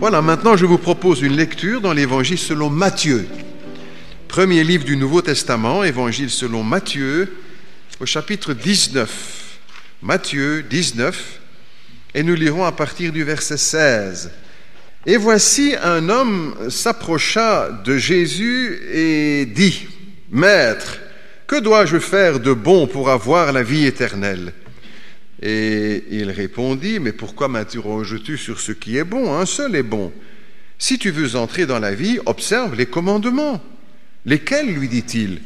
Voilà, maintenant je vous propose une lecture dans l'Évangile selon Matthieu. Premier livre du Nouveau Testament, Évangile selon Matthieu, au chapitre 19. Matthieu 19, et nous lirons à partir du verset 16. « Et voici un homme s'approcha de Jésus et dit, « Maître, que dois-je faire de bon pour avoir la vie éternelle ?» Et il répondit, « Mais pourquoi m'interroges-tu sur ce qui est bon? Un seul est bon. Si tu veux entrer dans la vie, observe les commandements. » « Lesquels, lui dit-il ?»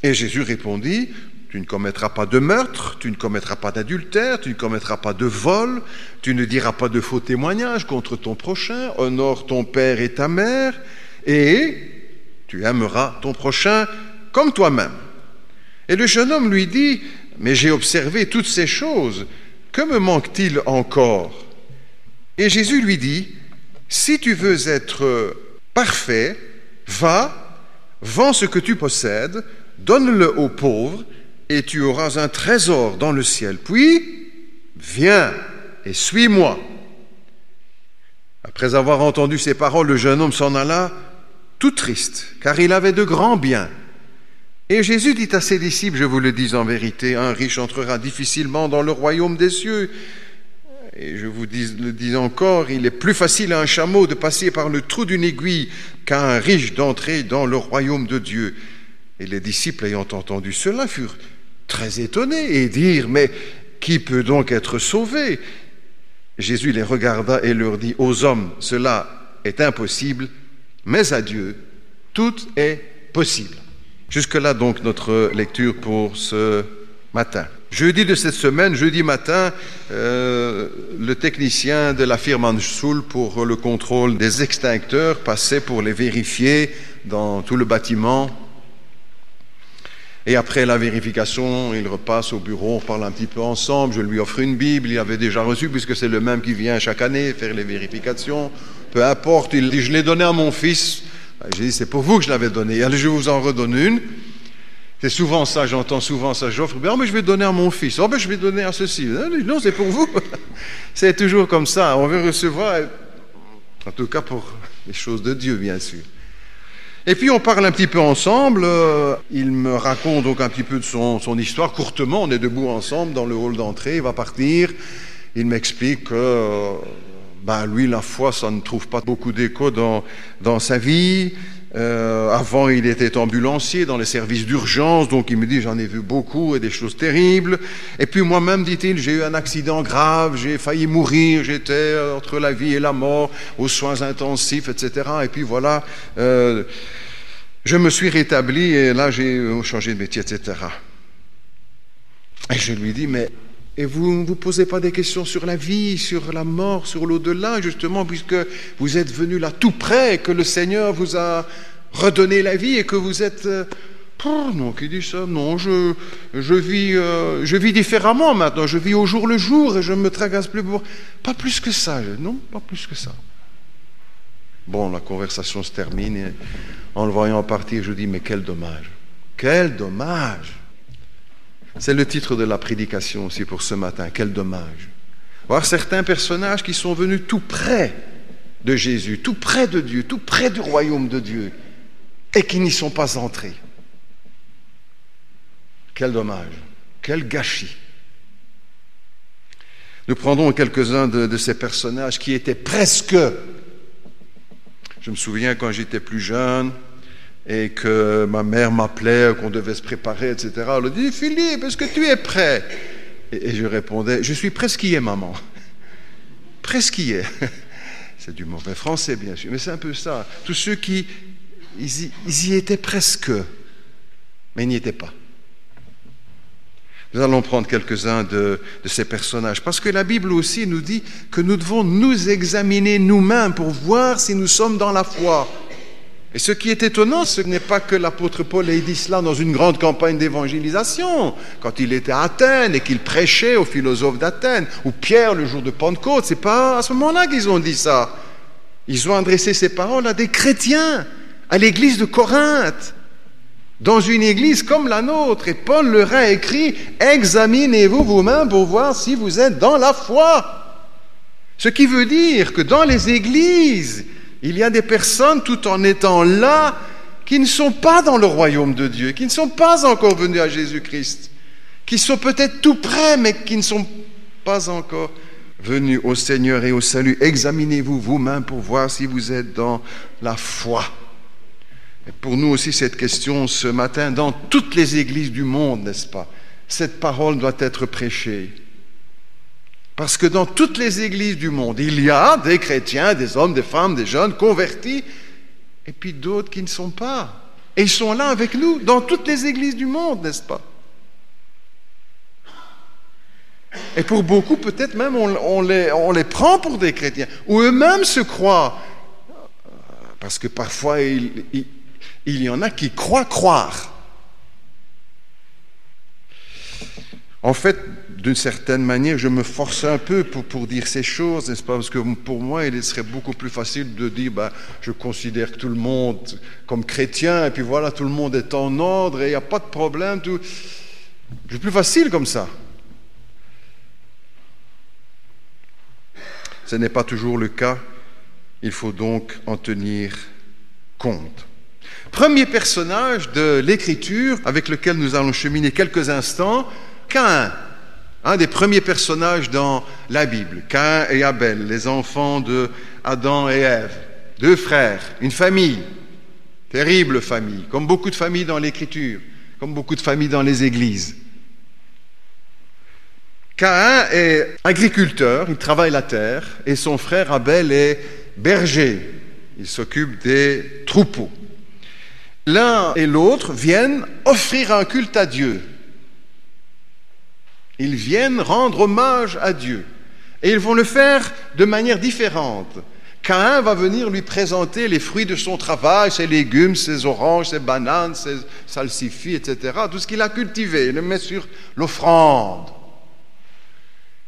Et Jésus répondit, « Tu ne commettras pas de meurtre, tu ne commettras pas d'adultère, tu ne commettras pas de vol, tu ne diras pas de faux témoignages contre ton prochain, honore ton père et ta mère, et tu aimeras ton prochain comme toi-même. » Et le jeune homme lui dit, « Mais j'ai observé toutes ces choses, que me manque-t-il encore ?» Et Jésus lui dit, « Si tu veux être parfait, va, vends ce que tu possèdes, donne-le aux pauvres, et tu auras un trésor dans le ciel. Puis, viens et suis-moi. » Après avoir entendu ces paroles, le jeune homme s'en alla tout triste, car il avait de grands biens. Et Jésus dit à ses disciples, je vous le dis en vérité, un riche entrera difficilement dans le royaume des cieux. Et je vous le dis encore, il est plus facile à un chameau de passer par le trou d'une aiguille qu'à un riche d'entrer dans le royaume de Dieu. Et les disciples, ayant entendu cela, furent très étonnés et dirent, mais qui peut donc être sauvé? Jésus les regarda et leur dit, aux hommes, cela est impossible, mais à Dieu, tout est possible. Jusque-là donc notre lecture pour ce matin. Jeudi de cette semaine, jeudi matin, le technicien de la firme Anschul pour le contrôle des extincteurs passait pour les vérifier dans tout le bâtiment. Et après la vérification, il repasse au bureau, on parle un petit peu ensemble, je lui offre une Bible, il avait déjà reçu, puisque c'est le même qui vient chaque année faire les vérifications. Peu importe, il dit, je l'ai donné à mon fils. J'ai dit, c'est pour vous que je l'avais donné. Allez, je vous en redonne une. C'est souvent ça, j'entends souvent ça, j'offre, oh, mais je vais donner à mon fils, oh, ben, je vais donner à ceci. Non, c'est pour vous. C'est toujours comme ça, on veut recevoir, en tout cas pour les choses de Dieu, bien sûr. Et puis on parle un petit peu ensemble, il me raconte donc un petit peu de son histoire, courtement, on est debout ensemble dans le hall d'entrée, il va partir, il m'explique que lui, la foi, ça ne trouve pas beaucoup d'écho dans sa vie. Avant, il était ambulancier dans les services d'urgence, donc il me dit, j'en ai vu beaucoup et des choses terribles. Et puis moi-même, dit-il, j'ai eu un accident grave, j'ai failli mourir, j'étais entre la vie et la mort, aux soins intensifs, etc. Et puis voilà, je me suis rétabli et là, j'ai changé de métier, etc. Et je lui dis, mais et vous ne vous posez pas des questions sur la vie, sur la mort, sur l'au-delà, justement, puisque vous êtes venu là tout près, que le Seigneur vous a redonné la vie et que vous êtes... non, qui dit ça? Non, je vis différemment maintenant, je vis au jour le jour et je ne me tracasse plus. Pas plus que ça, non, pas plus que ça. Bon, la conversation se termine et en le voyant partir, je dis, mais quel dommage, quel dommage. C'est le titre de la prédication aussi pour ce matin. Quel dommage. Voir certains personnages qui sont venus tout près de Jésus, tout près de Dieu, tout près du royaume de Dieu, et qui n'y sont pas entrés. Quel dommage. Quel gâchis. Nous prendrons quelques-uns de ces personnages qui étaient presque. Je me souviens quand j'étais plus jeune, et que ma mère m'appelait, qu'on devait se préparer, etc. Elle me dit, Philippe, est-ce que tu es prêt? Et je répondais, je suis presque y est, maman. Presque y est. C'est du mauvais français, bien sûr, mais c'est un peu ça. Tous ceux qui, ils y étaient presque, mais ils n'y étaient pas. Nous allons prendre quelques-uns de ces personnages, parce que la Bible aussi nous dit que nous devons nous examiner nous-mêmes pour voir si nous sommes dans la foi. Et ce qui est étonnant, ce n'est pas que l'apôtre Paul ait dit cela dans une grande campagne d'évangélisation, quand il était à Athènes et qu'il prêchait aux philosophes d'Athènes, ou Pierre le jour de Pentecôte, c'est pas à ce moment-là qu'ils ont dit ça. Ils ont adressé ces paroles à des chrétiens, à l'église de Corinthe, dans une église comme la nôtre. Et Paul leur a écrit, examinez-vous vous-même pour voir si vous êtes dans la foi. Ce qui veut dire que dans les églises, il y a des personnes, tout en étant là, qui ne sont pas dans le royaume de Dieu, qui ne sont pas encore venus à Jésus-Christ, qui sont peut-être tout près, mais qui ne sont pas encore venus au Seigneur et au salut. Examinez-vous vous-même pour voir si vous êtes dans la foi. Et pour nous aussi, cette question ce matin, dans toutes les églises du monde, n'est-ce pas? Cette parole doit être prêchée. Parce que dans toutes les églises du monde, il y a des chrétiens, des hommes, des femmes, des jeunes convertis, et puis d'autres qui ne sont pas. Et ils sont là avec nous, dans toutes les églises du monde, n'est-ce pas? Et pour beaucoup, peut-être même, on les prend pour des chrétiens, ou eux-mêmes se croient. Parce que parfois, il y en a qui croient croire. En fait, d'une certaine manière, je me force un peu pour dire ces choses, n'est-ce pas? Parce que pour moi, il serait beaucoup plus facile de dire, je considère tout le monde comme chrétien, et puis voilà, tout le monde est en ordre, et il n'y a pas de problème. C'est plus facile comme ça. Ce n'est pas toujours le cas. Il faut donc en tenir compte. Premier personnage de l'Écriture avec lequel nous allons cheminer quelques instants, Caïn, un des premiers personnages dans la Bible. Caïn et Abel, les enfants de Adam et Ève, deux frères, une famille, terrible famille, comme beaucoup de familles dans l'Écriture, comme beaucoup de familles dans les églises. Caïn est agriculteur, il travaille la terre, et son frère Abel est berger, il s'occupe des troupeaux. L'un et l'autre viennent offrir un culte à Dieu. Ils viennent rendre hommage à Dieu. Et ils vont le faire de manière différente. Caïn va venir lui présenter les fruits de son travail, ses légumes, ses oranges, ses bananes, ses salsifis, etc. Tout ce qu'il a cultivé, il le met sur l'offrande.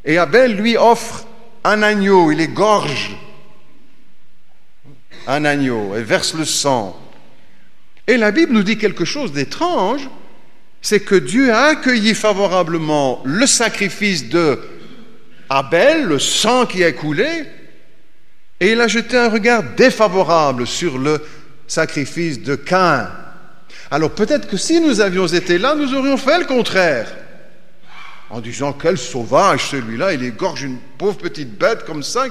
Et Abel lui offre un agneau, il égorge un agneau et verse le sang. Et la Bible nous dit quelque chose d'étrange, c'est que Dieu a accueilli favorablement le sacrifice de Abel, le sang qui a coulé, et il a jeté un regard défavorable sur le sacrifice de Caïn. Alors peut-être que si nous avions été là, nous aurions fait le contraire. En disant, quel sauvage celui-là, il égorge une pauvre petite bête comme ça.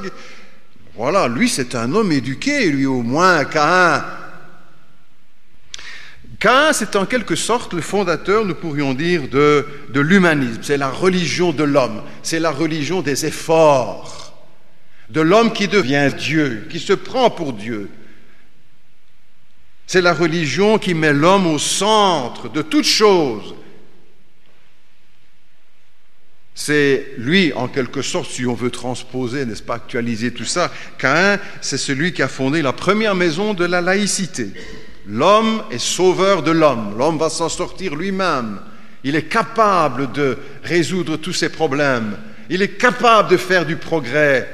Voilà, lui c'est un homme éduqué, lui au moins, Caïn. Caïn, c'est en quelque sorte le fondateur, nous pourrions dire, de l'humanisme. C'est la religion de l'homme, c'est la religion des efforts, de l'homme qui devient Dieu, qui se prend pour Dieu. C'est la religion qui met l'homme au centre de toute chose. C'est lui, en quelque sorte, si on veut transposer, n'est-ce pas, actualiser tout ça, Caïn, c'est celui qui a fondé la première maison de la laïcité. L'homme est sauveur de l'homme. L'homme va s'en sortir lui-même. Il est capable de résoudre tous ses problèmes. Il est capable de faire du progrès.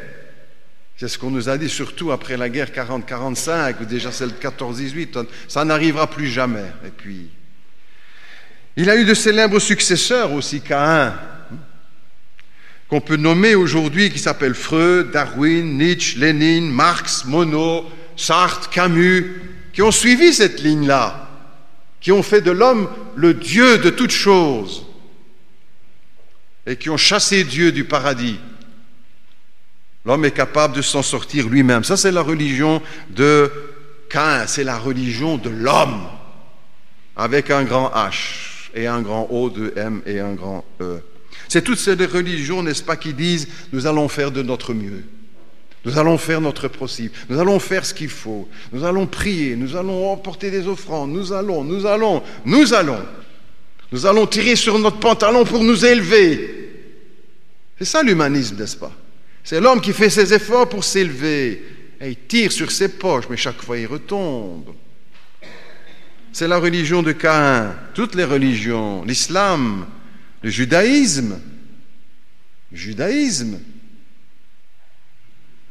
C'est ce qu'on nous a dit, surtout après la guerre 40-45, ou déjà celle de 14-18. Ça n'arrivera plus jamais. Et puis, il a eu de célèbres successeurs aussi, Caïn, qu'on peut nommer aujourd'hui, qui s'appellent Freud, Darwin, Nietzsche, Lénine, Marx, Monod, Sartre, Camus, qui ont suivi cette ligne-là, qui ont fait de l'homme le Dieu de toutes choses et qui ont chassé Dieu du paradis. L'homme est capable de s'en sortir lui-même. Ça, c'est la religion de Caïn, c'est la religion de l'homme, avec un grand H et un grand O, deux M et un grand E. C'est toutes ces religions, n'est-ce pas, qui disent « nous allons faire de notre mieux ». Nous allons faire notre possible, nous allons faire ce qu'il faut, nous allons prier, nous allons emporter des offrandes, nous allons tirer sur notre pantalon pour nous élever. C'est ça l'humanisme, n'est-ce pas? C'est l'homme qui fait ses efforts pour s'élever, et il tire sur ses poches, mais chaque fois il retombe. C'est la religion de Caïn, toutes les religions, l'islam, le judaïsme.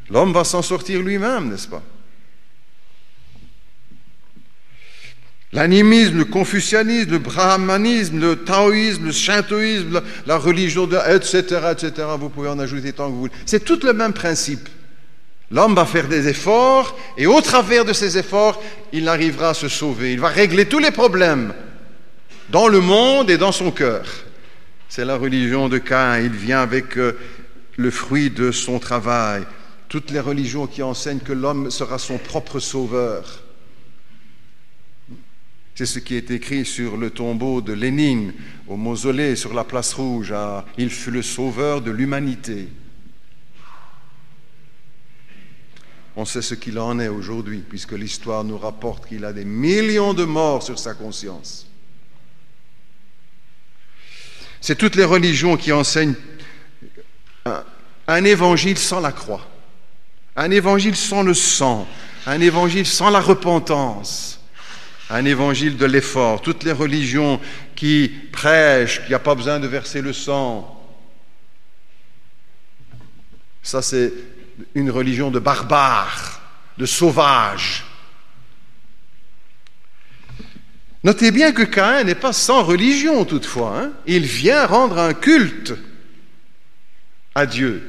L'homme va s'en sortir lui-même, n'est-ce pas? L'animisme, le confucianisme, le brahmanisme, le taoïsme, le shintoïsme, la religion, etc., etc. Vous pouvez en ajouter tant que vous voulez. C'est tout le même principe. L'homme va faire des efforts et au travers de ces efforts, il arrivera à se sauver. Il va régler tous les problèmes dans le monde et dans son cœur. C'est la religion de Caïn. Il vient avec le fruit de son travail. Toutes les religions qui enseignent que l'homme sera son propre sauveur. C'est ce qui est écrit sur le tombeau de Lénine, au mausolée sur la place Rouge. Il fut le sauveur de l'humanité. On sait ce qu'il en est aujourd'hui, puisque l'histoire nous rapporte qu'il a des millions de morts sur sa conscience. C'est toutes les religions qui enseignent un évangile sans la croix, un évangile sans le sang, un évangile sans la repentance, un évangile de l'effort. Toutes les religions qui prêchent qu'il n'y a pas besoin de verser le sang, ça c'est une religion de barbares, de sauvages. Notez bien que Caïn n'est pas sans religion toutefois, hein. Il vient rendre un culte à Dieu.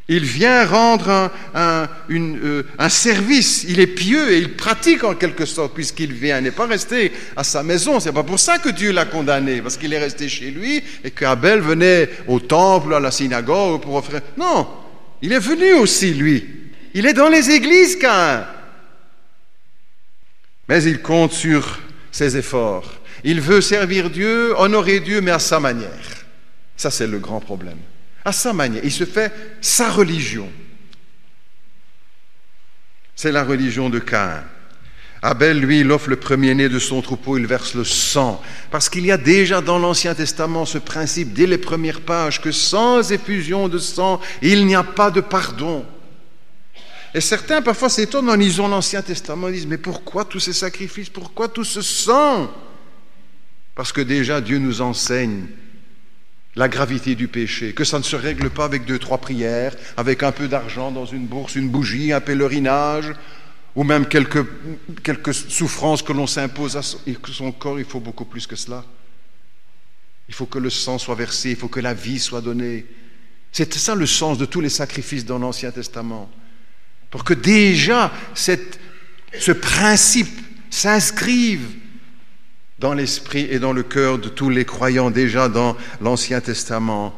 Il vient rendre un service. Il est pieux et il pratique en quelque sorte puisqu'il vient. Il n'est pas resté à sa maison. C'est pas pour ça que Dieu l'a condamné, parce qu'il est resté chez lui et qu'Abel venait au temple, à la synagogue pour offrir. Non, il est venu aussi, lui. Il est dans les églises, Caïn. Mais il compte sur ses efforts. Il veut servir Dieu, honorer Dieu, mais à sa manière. Ça, c'est le grand problème. À sa manière. Il se fait sa religion. C'est la religion de Caïn. Abel, lui, il offre le premier-né de son troupeau, il verse le sang. Parce qu'il y a déjà dans l'Ancien Testament ce principe, dès les premières pages, que sans effusion de sang, il n'y a pas de pardon. Et certains, parfois, s'étonnent en lisant l'Ancien Testament, ils disent, mais pourquoi tous ces sacrifices, pourquoi tout ce sang? Parce que déjà, Dieu nous enseigne la gravité du péché, que ça ne se règle pas avec 2-3 prières, avec un peu d'argent dans une bourse, une bougie, un pèlerinage, ou même quelques souffrances que l'on s'impose à son corps. Il faut beaucoup plus que cela. Il faut que le sang soit versé, il faut que la vie soit donnée. C'est ça le sens de tous les sacrifices dans l'Ancien Testament. Pour que déjà ce principe s'inscrive dans l'esprit et dans le cœur de tous les croyants déjà dans l'Ancien Testament.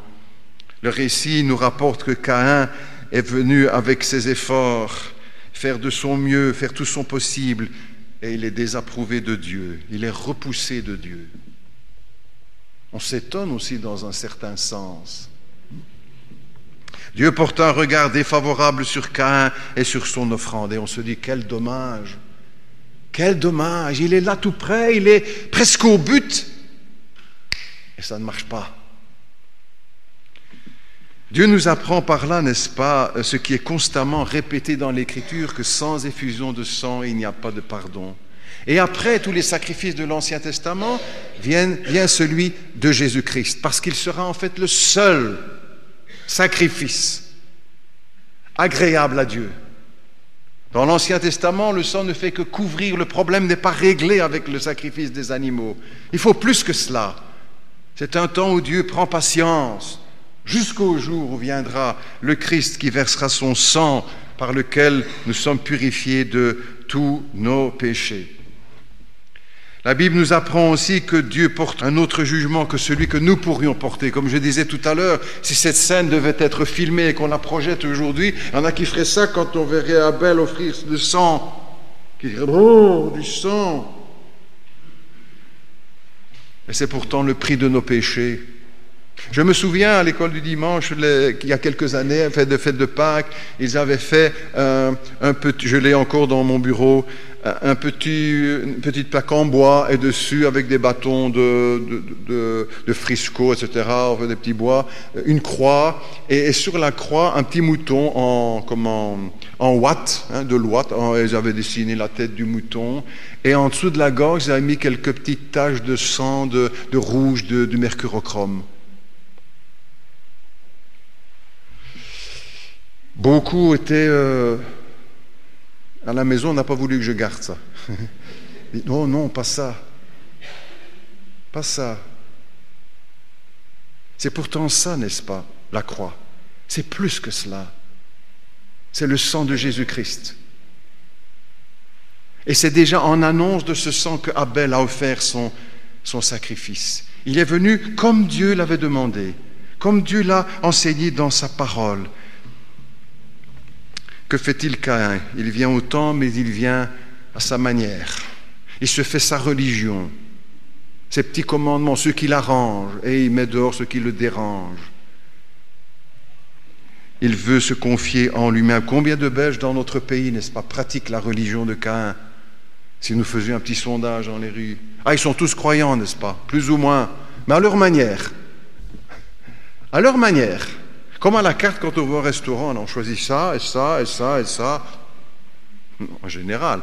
Le récit nous rapporte que Caïn est venu avec ses efforts, faire de son mieux, faire tout son possible, et il est désapprouvé de Dieu, il est repoussé de Dieu. On s'étonne aussi dans un certain sens. Dieu porte un regard défavorable sur Caïn et sur son offrande, et on se dit, quel dommage, il est là tout près, il est presque au but, et ça ne marche pas. Dieu nous apprend par là, n'est-ce pas, ce qui est constamment répété dans l'Écriture, que sans effusion de sang, il n'y a pas de pardon. Et après tous les sacrifices de l'Ancien Testament, vient celui de Jésus-Christ, parce qu'il sera en fait le seul sacrifice agréable à Dieu. Dans l'Ancien Testament, le sang ne fait que couvrir, le problème n'est pas réglé avec le sacrifice des animaux. Il faut plus que cela. C'est un temps où Dieu prend patience, jusqu'au jour où viendra le Christ qui versera son sang par lequel nous sommes purifiés de tous nos péchés. La Bible nous apprend aussi que Dieu porte un autre jugement que celui que nous pourrions porter. Comme je disais tout à l'heure, si cette scène devait être filmée et qu'on la projette aujourd'hui, il y en a qui feraient ça quand on verrait Abel offrir du sang, qui diraient « Oh, du sang !» Et c'est pourtant le prix de nos péchés. Je me souviens à l'école du dimanche, il y a quelques années, fête de Pâques, ils avaient fait je l'ai encore dans mon bureau, une petite plaque en bois et dessus avec des bâtons de frisco, etc., des petits bois, une croix et sur la croix un petit mouton en ouate, de l'ouate. Ils avaient dessiné la tête du mouton et en dessous de la gorge ils avaient mis quelques petites taches de sang, de rouge, du mercurochrome. Beaucoup étaient à la maison, on n'a pas voulu que je garde ça. Il dit, non, non, pas ça. Pas ça. C'est pourtant ça, n'est-ce pas, la croix. C'est plus que cela. C'est le sang de Jésus-Christ. Et c'est déjà en annonce de ce sang que Abel a offert son sacrifice. Il est venu comme Dieu l'avait demandé, comme Dieu l'a enseigné dans sa parole. Que fait-il Caïn? Il vient au temple, mais il vient à sa manière. Il se fait sa religion, ses petits commandements, ceux qui l'arrangent, et il met dehors ceux qui le dérangent. Il veut se confier en lui-même. Combien de Belges dans notre pays, n'est-ce pas, pratiquent la religion de Caïn? Si nous faisions un petit sondage dans les rues. Ah, ils sont tous croyants, n'est-ce pas? Plus ou moins. Mais à leur manière. À leur manière. Comme à la carte, quand on va au restaurant, on choisit ça, et ça, et ça, et ça. En général.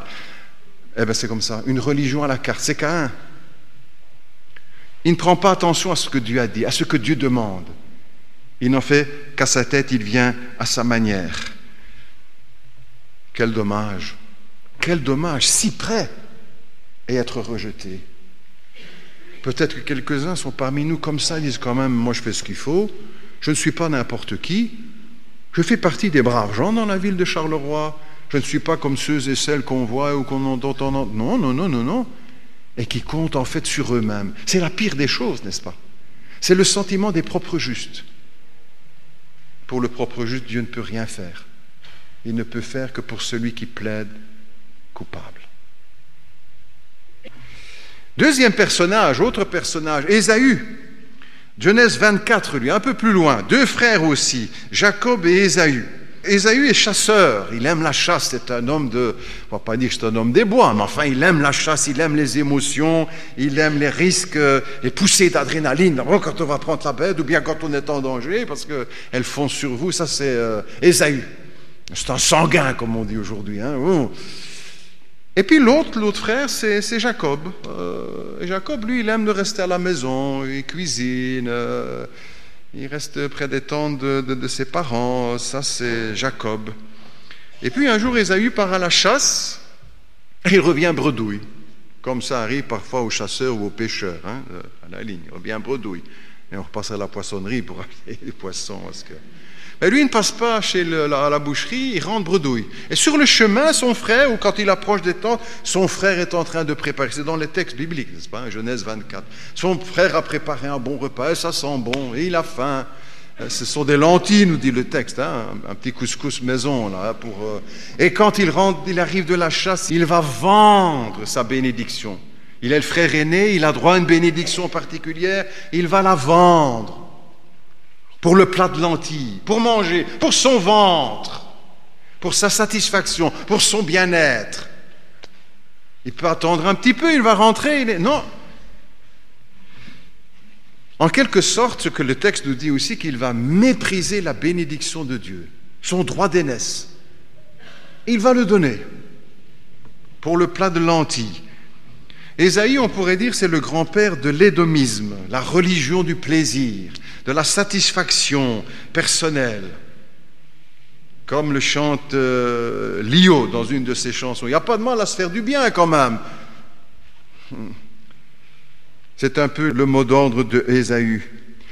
Eh bien, c'est comme ça. Une religion à la carte. C'est Caïn. Il ne prend pas attention à ce que Dieu a dit, à ce que Dieu demande. Il n'en fait qu'à sa tête, il vient à sa manière. Quel dommage. Quel dommage, si près et être rejeté. Peut-être que quelques-uns sont parmi nous comme ça, ils disent quand même, moi je fais ce qu'il faut, je ne suis pas n'importe qui, je fais partie des braves gens dans la ville de Charleroi, je ne suis pas comme ceux et celles qu'on voit ou qu'on entend. Non, non, non, non, non. Et qui comptent en fait sur eux-mêmes. C'est la pire des choses, n'est-ce pas? C'est le sentiment des propres justes. Pour le propre juste, Dieu ne peut rien faire. Il ne peut faire que pour celui qui plaide coupable. Deuxième personnage, autre personnage, Ésaü. Genèse 24, lui, un peu plus loin. Deux frères aussi, Jacob et Ésaü. Ésaü est chasseur, il aime la chasse, c'est un homme de... On ne va pas dire que c'est un homme des bois, mais enfin, il aime la chasse, il aime les émotions, il aime les risques, les poussées d'adrénaline, d'abord quand on va prendre la bête, ou bien quand on est en danger, parce qu'elles fonce sur vous, ça c'est Ésaü. C'est un sanguin, comme on dit aujourd'hui. Hein. Et puis l'autre frère, c'est Jacob. Et Jacob, lui, il aime de rester à la maison, il cuisine... il reste près des tentes de ses parents, ça c'est Jacob. Et puis un jour, Ésaü part à la chasse et il revient bredouille. Comme ça arrive parfois aux chasseurs ou aux pêcheurs, hein, à la ligne. Il revient bredouille. Et on repasse à la poissonnerie pour acheter les poissons. Mais lui, il ne passe pas à la boucherie, il rentre bredouille. Et sur le chemin, son frère, ou quand il approche des tentes, son frère est en train de préparer. C'est dans les textes bibliques, n'est-ce pas, Genèse 24. Son frère a préparé un bon repas, et ça sent bon, et il a faim. Ce sont des lentilles, nous dit le texte, hein, un petit couscous maison. Là, Et quand il rentre, il arrive de la chasse, il va vendre sa bénédiction. Il est le frère aîné, il a droit à une bénédiction particulière, il va la vendre. Pour le plat de lentilles, pour manger, pour son ventre, pour sa satisfaction, pour son bien-être. Il peut attendre un petit peu, il va rentrer. Non. En quelque sorte, ce que le texte nous dit aussi, qu'il va mépriser la bénédiction de Dieu, son droit d'aînesse. Il va le donner pour le plat de lentilles. Ésaü, on pourrait dire, c'est le grand-père de l'édomisme, la religion du plaisir, de la satisfaction personnelle. Comme le chante Lio dans une de ses chansons. Il n'y a pas de mal à se faire du bien quand même. C'est un peu le mot d'ordre de Ésaü.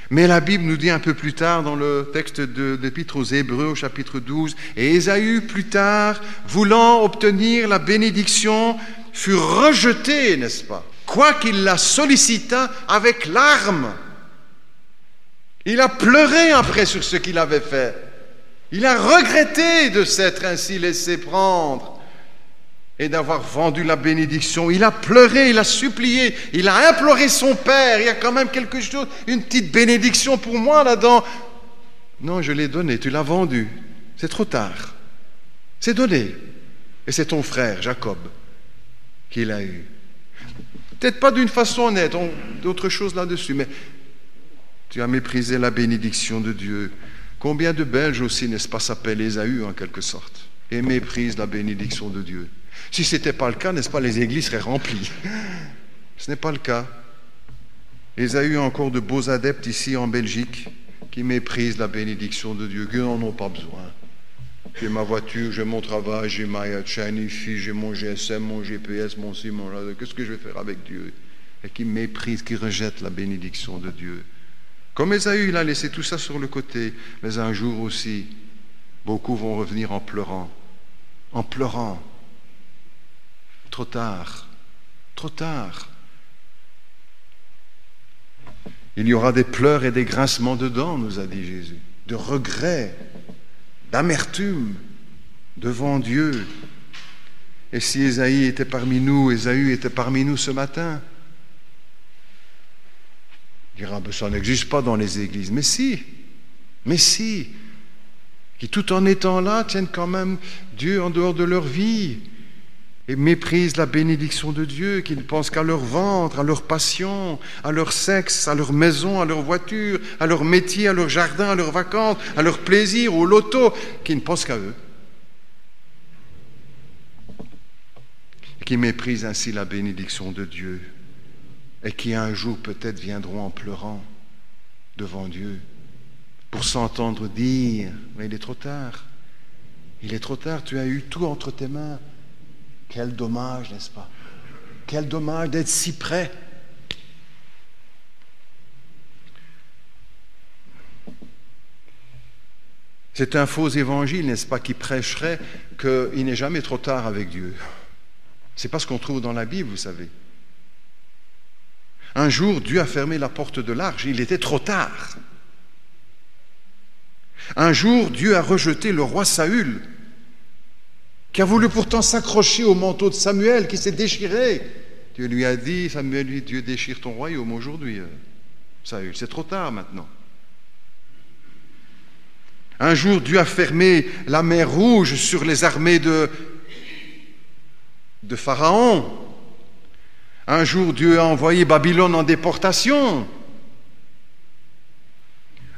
Mais la Bible nous dit un peu plus tard dans le texte de l'Épître aux Hébreux au chapitre 12, et Ésaü plus tard, voulant obtenir la bénédiction, fut rejeté, n'est-ce pas? Quoiqu'il la sollicita avec larmes. Il a pleuré après sur ce qu'il avait fait. Il a regretté de s'être ainsi laissé prendre et d'avoir vendu la bénédiction. Il a pleuré, il a supplié, il a imploré son père. Il y a quand même quelque chose, une petite bénédiction pour moi là-dedans. Non, je l'ai donné, tu l'as vendu. C'est trop tard. C'est donné. Et c'est ton frère, Jacob, qui l'a eu. Peut-être pas d'une façon honnête, d'autres choses là-dessus, mais tu as méprisé la bénédiction de Dieu. Combien de Belges aussi, n'est-ce pas, s'appellent Ésaü en quelque sorte, et méprisent la bénédiction de Dieu. Si ce n'était pas le cas, n'est-ce pas, les églises seraient remplies. Ce n'est pas le cas. Ésaü a encore de beaux adeptes ici en Belgique qui méprisent la bénédiction de Dieu, qui n'en ont pas besoin. J'ai ma voiture, j'ai mon travail, j'ai ma chaîne IFI, j'ai mon GSM, mon GPS, mon ci, mon là. Qu'est-ce que je vais faire avec Dieu? Et qui méprise, qui rejette la bénédiction de Dieu. Comme Ésaü, il a laissé tout ça sur le côté. Mais un jour aussi, beaucoup vont revenir en pleurant. En pleurant. Trop tard. Trop tard. Il y aura des pleurs et des grincements de dents, nous a dit Jésus. De regrets, d'amertume devant Dieu. Et si Ésaü était parmi nous ce matin, il dira, ça n'existe pas dans les églises. Mais si, qui tout en étant là, tiennent quand même Dieu en dehors de leur vie et méprisent la bénédiction de Dieu, qui ne pensent qu'à leur ventre, à leur passion, à leur sexe, à leur maison, à leur voiture, à leur métier, à leur jardin, à leurs vacances, à leur plaisir, au loto, qui ne pensent qu'à eux. Et qui méprisent ainsi la bénédiction de Dieu. Et qui un jour peut-être viendront en pleurant devant Dieu pour s'entendre dire, mais il est trop tard, tu as eu tout entre tes mains. Quel dommage, n'est-ce pas? Quel dommage d'être si près. C'est un faux évangile, n'est-ce pas, qui prêcherait qu'il n'est jamais trop tard avec Dieu. C'est pas ce qu'on trouve dans la Bible, vous savez. Un jour, Dieu a fermé la porte de l'arche, il était trop tard. Un jour, Dieu a rejeté le roi Saül, qui a voulu pourtant s'accrocher au manteau de Samuel, qui s'est déchiré. Dieu lui a dit, Samuel lui dit, Dieu déchire ton royaume aujourd'hui, Saül, c'est trop tard maintenant. Un jour, Dieu a fermé la mer Rouge sur les armées de Pharaon. Un jour, Dieu a envoyé Babylone en déportation.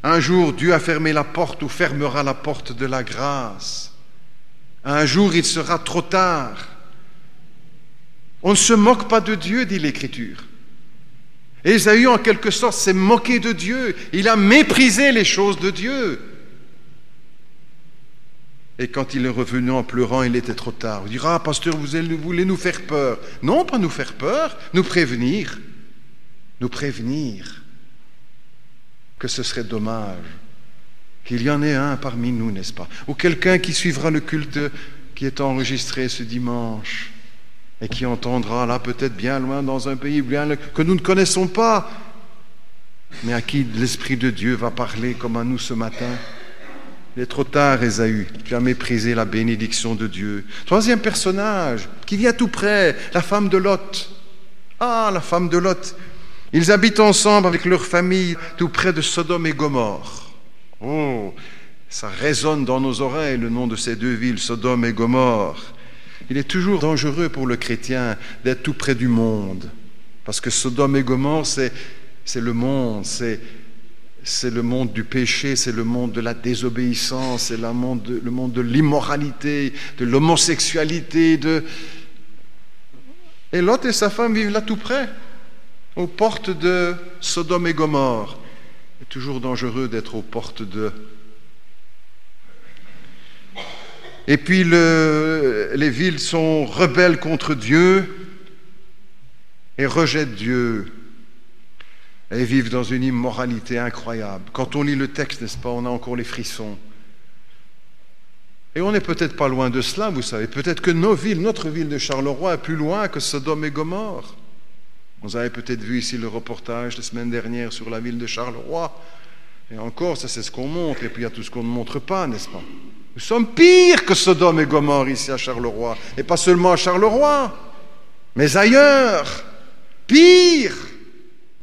Un jour, Dieu a fermé la porte ou fermera la porte de la grâce. Un jour, il sera trop tard. On ne se moque pas de Dieu, dit l'Écriture. Ésaü, en quelque sorte, s'est moqué de Dieu. Il a méprisé les choses de Dieu. Et quand il est revenu en pleurant, il était trop tard. Il dira, pasteur, vous voulez nous faire peur. Non, pas nous faire peur, nous prévenir. Nous prévenir que ce serait dommage qu'il y en ait un parmi nous, n'est-ce pas? Ou quelqu'un qui suivra le culte qui est enregistré ce dimanche et qui entendra là peut-être bien loin dans un pays que nous ne connaissons pas, mais à qui l'Esprit de Dieu va parler comme à nous ce matin. Il est trop tard, Ésaü, tu as méprisé la bénédiction de Dieu. Troisième personnage, qui vient tout près, la femme de Lot. Ah, la femme de Lot. Ils habitent ensemble avec leur famille tout près de Sodome et Gomorrhe. Oh, ça résonne dans nos oreilles, le nom de ces deux villes, Sodome et Gomorrhe. Il est toujours dangereux pour le chrétien d'être tout près du monde. Parce que Sodome et Gomorrhe, c'est le monde, c'est le monde du péché, c'est le monde de la désobéissance, c'est le monde de l'immoralité, de l'homosexualité. Et Lot et sa femme vivent là tout près, aux portes de Sodome et Gomorrhe. C'est toujours dangereux d'être aux portes de... Et puis les villes sont rebelles contre Dieu et rejettent Dieu. Et vivent dans une immoralité incroyable. Quand on lit le texte, n'est-ce pas, on a encore les frissons. Et on n'est peut-être pas loin de cela, vous savez. Peut-être que notre ville de Charleroi est plus loin que Sodome et Gomorrhe. Vous avez peut-être vu ici le reportage la semaine dernière sur la ville de Charleroi. Et encore, ça c'est ce qu'on montre. Et puis il y a tout ce qu'on ne montre pas, n'est-ce pas? Nous sommes pires que Sodome et Gomorrhe ici à Charleroi. Et pas seulement à Charleroi, mais ailleurs. Pire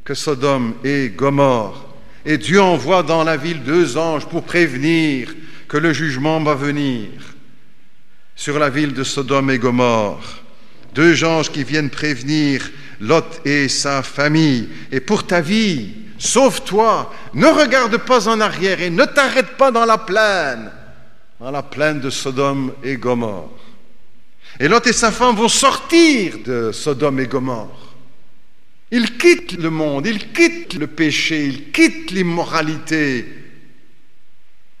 que Sodome et Gomorrhe. Et Dieu envoie dans la ville 2 anges pour prévenir que le jugement va venir sur la ville de Sodome et Gomorrhe. 2 anges qui viennent prévenir Lot et sa famille. Et pour ta vie, sauve-toi, ne regarde pas en arrière et ne t'arrête pas dans la plaine de Sodome et Gomorrhe. Et Lot et sa femme vont sortir de Sodome et Gomorrhe. Ils quittent le monde, ils quittent le péché, ils quittent l'immoralité.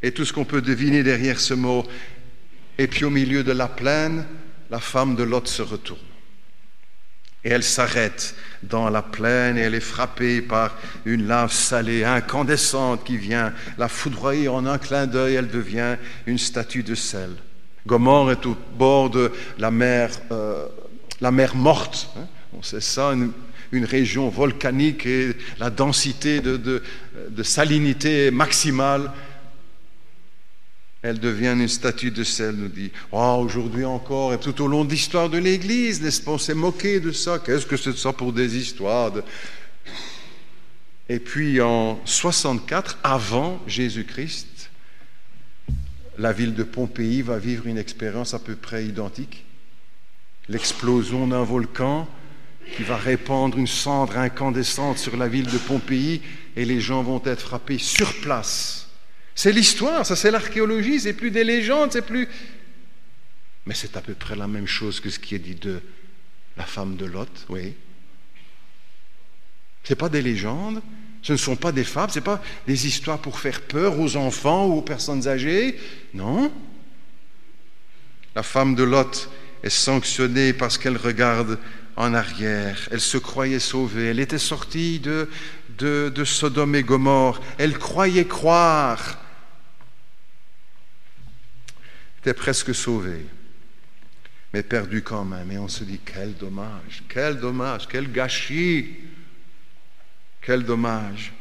Et tout ce qu'on peut deviner derrière ce mot, Et puis au milieu de la plaine, la femme de Lot se retourne. Et elle s'arrête dans la plaine et elle est frappée par une lave salée, incandescente qui vient la foudroyer en un clin d'œil. Elle devient une statue de sel. Gomorrhe est au bord de la mer morte. C'est ça, une région volcanique et la densité de salinité maximale. Elle devient une statue de sel, nous dit. Oh, aujourd'hui encore, et tout au long de l'histoire de l'Église, n'est-ce pas, on s'est moqué de ça. Qu'est-ce que c'est de ça pour des histoires Et puis en 64, avant Jésus-Christ, la ville de Pompéi va vivre une expérience à peu près identique. L'explosion d'un volcan qui va répandre une cendre incandescente sur la ville de Pompéi et les gens vont être frappés sur place. C'est l'histoire, ça c'est l'archéologie, c'est plus des légendes, c'est plus... Mais c'est à peu près la même chose que ce qui est dit de la femme de Lot, oui. Ce n'est pas des légendes, ce ne sont pas des fables, ce n'est pas des histoires pour faire peur aux enfants ou aux personnes âgées, non. La femme de Lot est sanctionnée parce qu'elle regarde en arrière. Elle se croyait sauvée, elle était sortie de Sodome et Gomorrhe, elle croyait croire. Elle était presque sauvée, mais perdue quand même. Et on se dit, quel dommage, quel gâchis, quel dommage.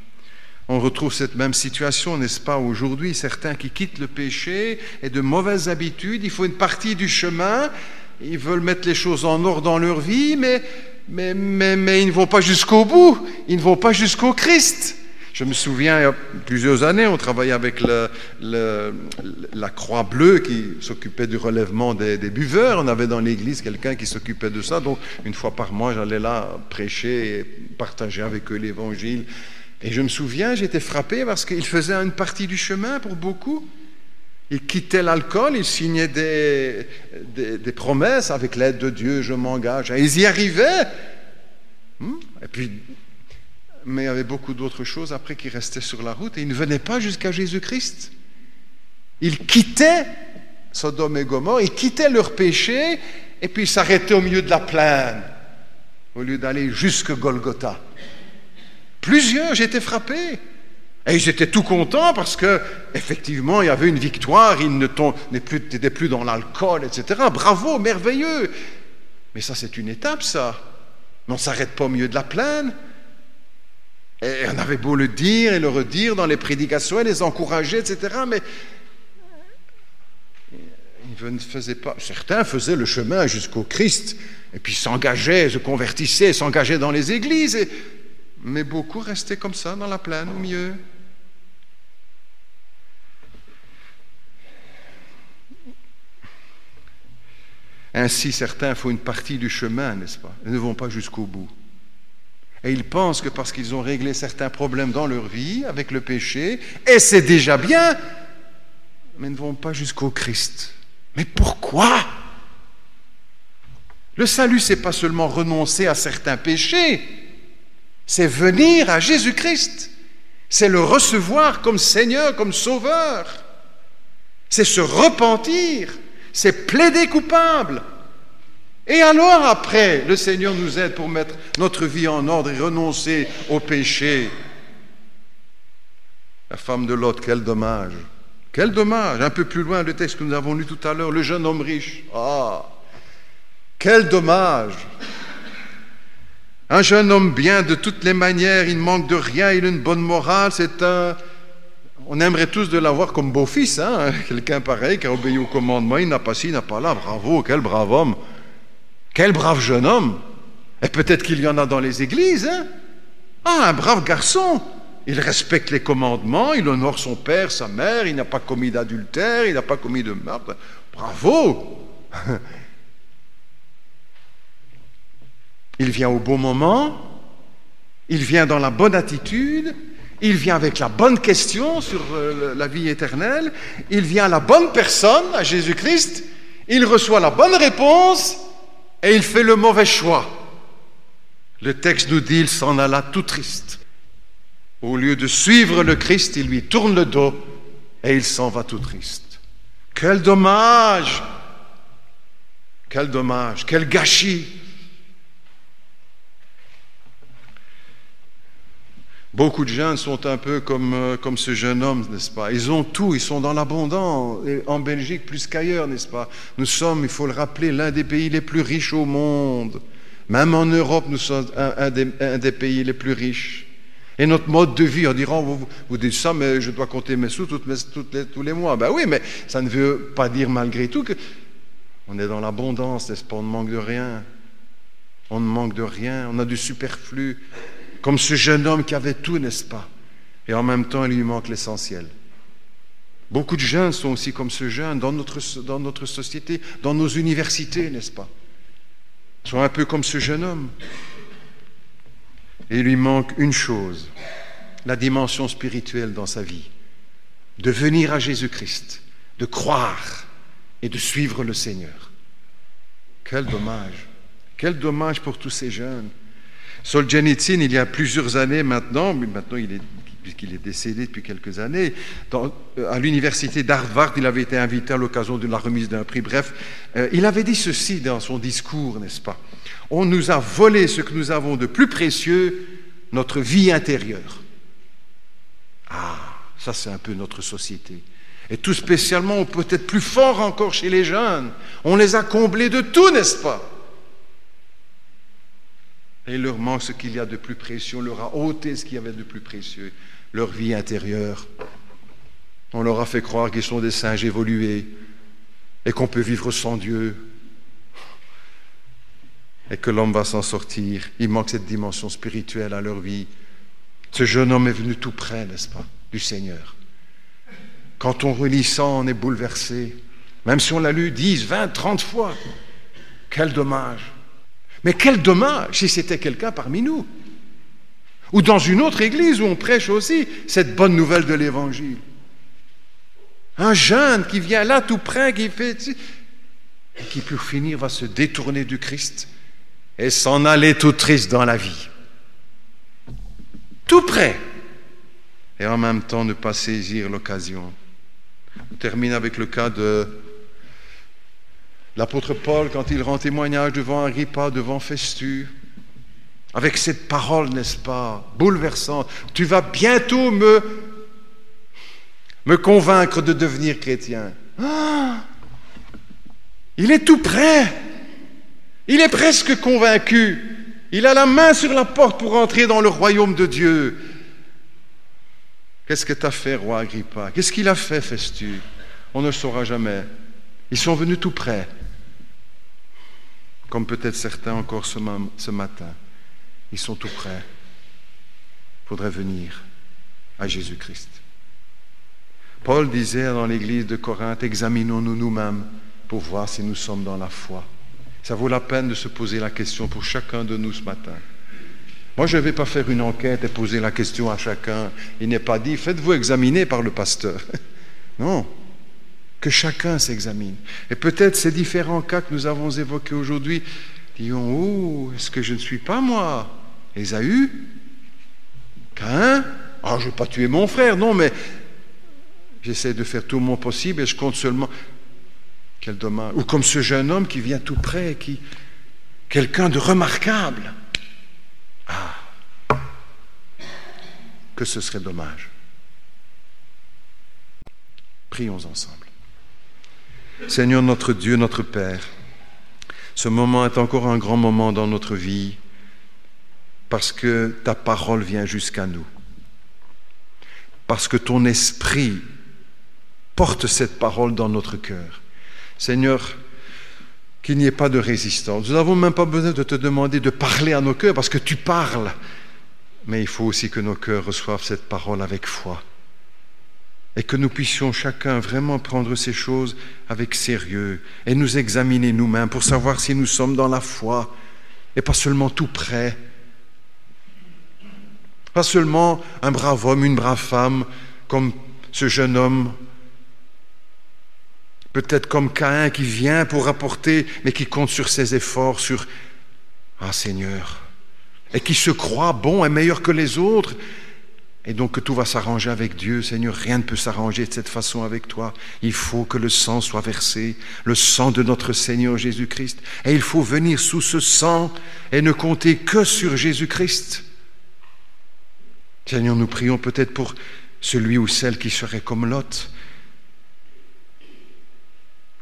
On retrouve cette même situation, n'est-ce pas, aujourd'hui, certains qui quittent le péché et de mauvaises habitudes, il faut une partie du chemin, ils veulent mettre les choses en ordre dans leur vie, mais ils ne vont pas jusqu'au bout, ils ne vont pas jusqu'au Christ. Je me souviens, il y a plusieurs années, on travaillait avec la Croix Bleue qui s'occupait du relèvement des buveurs. On avait dans l'église quelqu'un qui s'occupait de ça. Donc, une fois par mois, j'allais là prêcher et partager avec eux l'évangile. Et je me souviens, j'étais frappé parce qu'ils faisaient une partie du chemin pour beaucoup. Ils quittaient l'alcool, ils signaient des promesses avec l'aide de Dieu, je m'engage. Et ils y arrivaient. Et puis, mais il y avait beaucoup d'autres choses après qui restaient sur la route et ils ne venaient pas jusqu'à Jésus-Christ. Ils quittaient Sodome et Gomorrhe, ils quittaient leur péché et puis ils s'arrêtaient au milieu de la plaine au lieu d'aller jusqu'à Golgotha. Plusieurs, j'étais frappé. Et ils étaient tout contents parce que effectivement il y avait une victoire, ils n'étaient plus dans l'alcool, etc. Bravo, merveilleux. Mais ça, c'est une étape, ça. Mais on ne s'arrête pas au milieu de la plaine. Et on avait beau le dire et le redire dans les prédications et les encourager, etc. Mais ils ne faisaient pas. Certains faisaient le chemin jusqu'au Christ et puis s'engageaient, se convertissaient, s'engageaient dans les églises. Mais beaucoup restaient comme ça dans la plaine au milieu. Ainsi, certains font une partie du chemin, n'est-ce pas? Ils ne vont pas jusqu'au bout. Et ils pensent que parce qu'ils ont réglé certains problèmes dans leur vie, avec le péché, et c'est déjà bien, mais ils ne vont pas jusqu'au Christ. Mais pourquoi? Le salut, ce n'est pas seulement renoncer à certains péchés, c'est venir à Jésus-Christ. C'est le recevoir comme Seigneur, comme Sauveur. C'est se repentir, c'est plaider coupable. Et alors après, le Seigneur nous aide pour mettre notre vie en ordre et renoncer au péché. La femme de Lot, quel dommage. Quel dommage. Un peu plus loin, le texte que nous avons lu tout à l'heure, le jeune homme riche. Ah, quel dommage. Un jeune homme bien de toutes les manières, il ne manque de rien, il a une bonne morale, on aimerait tous de l'avoir comme beau-fils, hein? Quelqu'un pareil qui a obéi au commandement, il n'a pas ci, il n'a pas là, bravo, quel brave homme. Quel brave jeune homme! Et peut-être qu'il y en a dans les églises, hein? Ah, un brave garçon! Il respecte les commandements, il honore son père, sa mère, il n'a pas commis d'adultère, il n'a pas commis de meurtre. Bravo! Il vient au bon moment, il vient dans la bonne attitude, il vient avec la bonne question sur la vie éternelle, il vient à la bonne personne, à Jésus-Christ, il reçoit la bonne réponse, et il fait le mauvais choix. Le texte nous dit, il s'en alla tout triste. Au lieu de suivre le Christ, il lui tourne le dos et il s'en va tout triste. Quel dommage! Quel dommage! Quel gâchis! Beaucoup de jeunes sont un peu comme ce jeune homme, n'est-ce pas? Ils ont tout, ils sont dans l'abondance, en Belgique plus qu'ailleurs, n'est-ce pas? Nous sommes, il faut le rappeler, l'un des pays les plus riches au monde. Même en Europe, nous sommes un des pays les plus riches. Et notre mode de vie, on dira, vous dites ça, mais je dois compter mes sous tous les mois. Ben oui, mais ça ne veut pas dire malgré tout qu'on est dans l'abondance, n'est-ce pas? On ne manque de rien. On ne manque de rien, on a du superflu. Comme ce jeune homme qui avait tout, n'est-ce pas? Et en même temps, il lui manque l'essentiel. Beaucoup de jeunes sont aussi comme ce jeune dans notre société, dans nos universités, n'est-ce pas? Ils sont un peu comme ce jeune homme. Et il lui manque une chose, la dimension spirituelle dans sa vie. De venir à Jésus-Christ, de croire et de suivre le Seigneur. Quel dommage! Quel dommage pour tous ces jeunes. Solzhenitsyn, il y a plusieurs années maintenant, puisqu'il est décédé depuis quelques années, à l'université d'Harvard, il avait été invité à l'occasion de la remise d'un prix. Bref, il avait dit ceci dans son discours, n'est-ce pas? On nous a volé ce que nous avons de plus précieux, notre vie intérieure. Ah, ça c'est un peu notre société. Et tout spécialement, ou peut-être plus fort encore chez les jeunes, on les a comblés de tout, n'est-ce pas? Et il leur manque ce qu'il y a de plus précieux, on leur a ôté ce qu'il y avait de plus précieux, leur vie intérieure. On leur a fait croire qu'ils sont des singes évolués et qu'on peut vivre sans Dieu et que l'homme va s'en sortir. Il manque cette dimension spirituelle à leur vie. Ce jeune homme est venu tout près, n'est-ce pas, du Seigneur. Quand on relit ça, on est bouleversé. Même si on l'a lu 10, 20, 30 fois. Quel dommage! Mais quel dommage si c'était quelqu'un parmi nous. Ou dans une autre église où on prêche aussi cette bonne nouvelle de l'Évangile. Un jeune qui vient là tout près, qui fait... et qui pour finir va se détourner du Christ et s'en aller tout triste dans la vie. Tout près. Et en même temps ne pas saisir l'occasion. On termine avec le cas de l'apôtre Paul, quand il rend témoignage devant Agrippa, devant Festus, avec cette parole, n'est-ce pas, bouleversante. Tu vas bientôt me convaincre de devenir chrétien. Ah, il est tout près. Il est presque convaincu. Il a la main sur la porte pour entrer dans le royaume de Dieu. Qu'est-ce que tu as fait, roi Agrippa? Qu'est-ce qu'il a fait, Festus? On ne le saura jamais. Ils sont venus tout près. Comme peut-être certains encore ce matin. Ils sont tout près. Il faudrait venir à Jésus-Christ. Paul disait dans l'église de Corinthe, examinons-nous nous-mêmes pour voir si nous sommes dans la foi. Ça vaut la peine de se poser la question pour chacun de nous ce matin. Moi, je ne vais pas faire une enquête et poser la question à chacun. Il n'est pas dit, faites-vous examiner par le pasteur. Non, que chacun s'examine. Et peut-être ces différents cas que nous avons évoqués aujourd'hui, disons, oh, est-ce que je ne suis pas moi Ésaü? Caïn? Ah, je ne vais pas tuer mon frère, non, mais j'essaie de faire tout mon possible et je compte seulement... Quel dommage. Ou comme ce jeune homme qui vient tout près, quelqu'un de remarquable. Ah, que ce serait dommage. Prions ensemble. Seigneur notre Dieu, notre Père, ce moment est encore un grand moment dans notre vie parce que ta parole vient jusqu'à nous. Parce que ton esprit porte cette parole dans notre cœur. Seigneur, qu'il n'y ait pas de résistance. Nous n'avons même pas besoin de te demander de parler à nos cœurs parce que tu parles. Mais il faut aussi que nos cœurs reçoivent cette parole avec foi. Et que nous puissions chacun vraiment prendre ces choses avec sérieux et nous examiner nous-mêmes pour savoir si nous sommes dans la foi et pas seulement tout près. Pas seulement un brave homme, une brave femme comme ce jeune homme. Peut-être comme Caïn qui vient pour apporter, mais qui compte sur ses efforts, sur « Ah Seigneur !» et qui se croit bon et meilleur que les autres et donc que tout va s'arranger avec Dieu. Seigneur, rien ne peut s'arranger de cette façon avec toi. Il faut que le sang soit versé, le sang de notre Seigneur Jésus-Christ. Et il faut venir sous ce sang et ne compter que sur Jésus-Christ. Seigneur, nous prions peut-être pour celui ou celle qui serait comme Lot,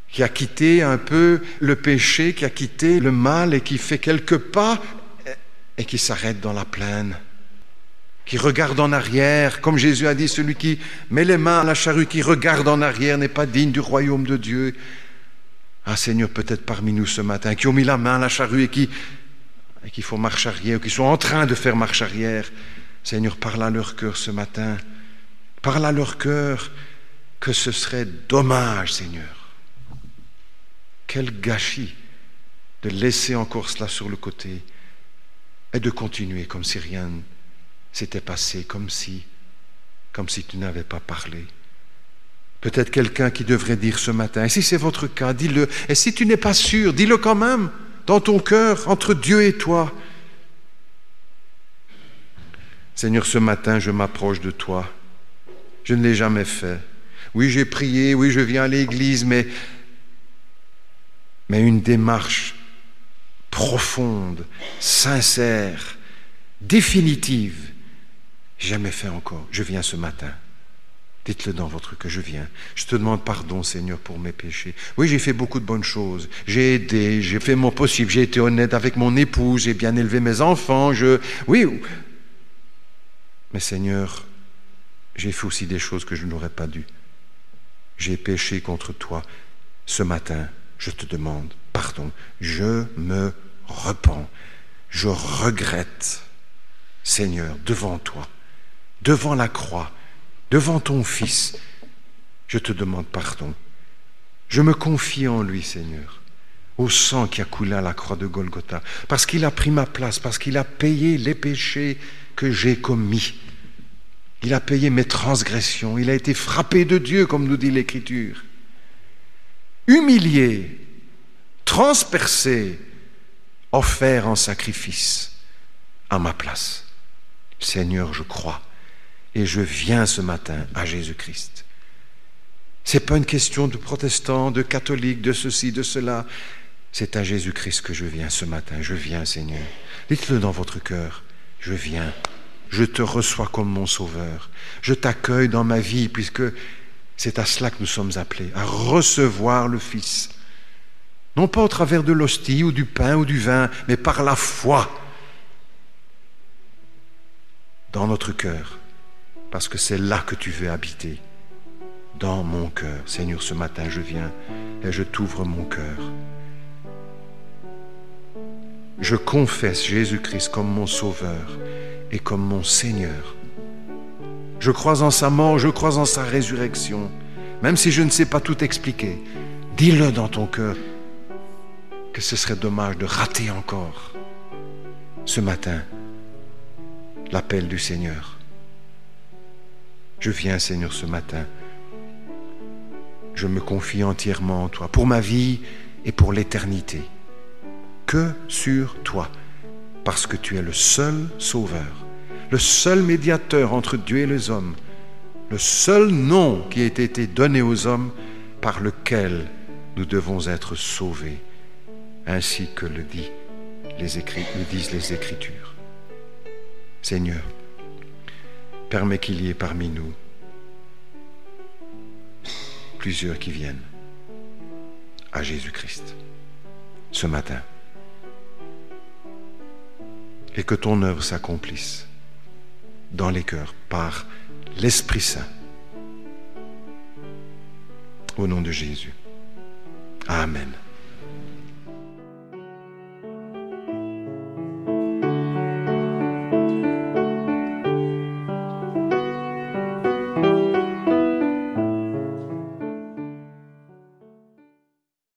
qui a quitté un peu le péché, qui a quitté le mal et qui fait quelques pas et qui s'arrête dans la plaine, qui regarde en arrière, comme Jésus a dit, celui qui met les mains à la charrue, qui regarde en arrière n'est pas digne du royaume de Dieu. Ah Seigneur, peut-être parmi nous ce matin, qui ont mis la main à la charrue et qui font marche arrière, ou qui sont en train de faire marche arrière. Seigneur, parle à leur cœur ce matin. Parle à leur cœur que ce serait dommage, Seigneur. Quel gâchis de laisser encore cela sur le côté et de continuer comme si rien s'était passé, comme si tu n'avais pas parlé. Peut-être quelqu'un qui devrait dire ce matin, et si c'est votre cas, dis-le. Et si tu n'es pas sûr, dis-le quand même, dans ton cœur, entre Dieu et toi. Seigneur, ce matin, je m'approche de toi. Je ne l'ai jamais fait. Oui, j'ai prié, oui, je viens à l'église, mais une démarche profonde, sincère, définitive, jamais fait encore. Je viens ce matin. Dites-le dans votre cœur, je viens. Je te demande pardon, Seigneur, pour mes péchés. Oui, j'ai fait beaucoup de bonnes choses. J'ai aidé, j'ai fait mon possible, j'ai été honnête avec mon épouse, j'ai bien élevé mes enfants. Oui, mais Seigneur, j'ai fait aussi des choses que je n'aurais pas dû. J'ai péché contre toi. Ce matin, je te demande pardon. Je me repens. Je regrette, Seigneur, devant toi, devant la croix, devant ton Fils. Je te demande pardon. Je me confie en lui, Seigneur, au sang qui a coulé à la croix de Golgotha, parce qu'il a pris ma place, parce qu'il a payé les péchés que j'ai commis. Il a payé mes transgressions. Il a été frappé de Dieu, comme nous dit l'Écriture. Humilié, transpercé, offert en sacrifice à ma place. Seigneur, je crois et je viens ce matin à Jésus-Christ. Ce n'est pas une question de protestant, de catholique, de ceci, de cela. C'est à Jésus-Christ que je viens ce matin. Je viens, Seigneur. Dites-le dans votre cœur. Je viens. Je te reçois comme mon sauveur. Je t'accueille dans ma vie, puisque c'est à cela que nous sommes appelés, à recevoir le Fils. Non pas au travers de l'hostie ou du pain ou du vin, mais par la foi dans notre cœur, parce que c'est là que tu veux habiter, dans mon cœur. Seigneur, ce matin, je viens et je t'ouvre mon cœur. Je confesse Jésus-Christ comme mon sauveur et comme mon Seigneur. Je crois en sa mort, je crois en sa résurrection. Même si je ne sais pas tout expliquer, dis-le dans ton cœur que ce serait dommage de rater encore ce matin l'appel du Seigneur. Je viens, Seigneur, ce matin. Je me confie entièrement en toi, pour ma vie et pour l'éternité. Que sur toi, parce que tu es le seul sauveur, le seul médiateur entre Dieu et les hommes, le seul nom qui ait été donné aux hommes par lequel nous devons être sauvés, ainsi que le disent les Écritures. Seigneur, permets qu'il y ait parmi nous plusieurs qui viennent à Jésus-Christ ce matin, et que ton œuvre s'accomplisse dans les cœurs par l'Esprit Saint. Au nom de Jésus. Amen.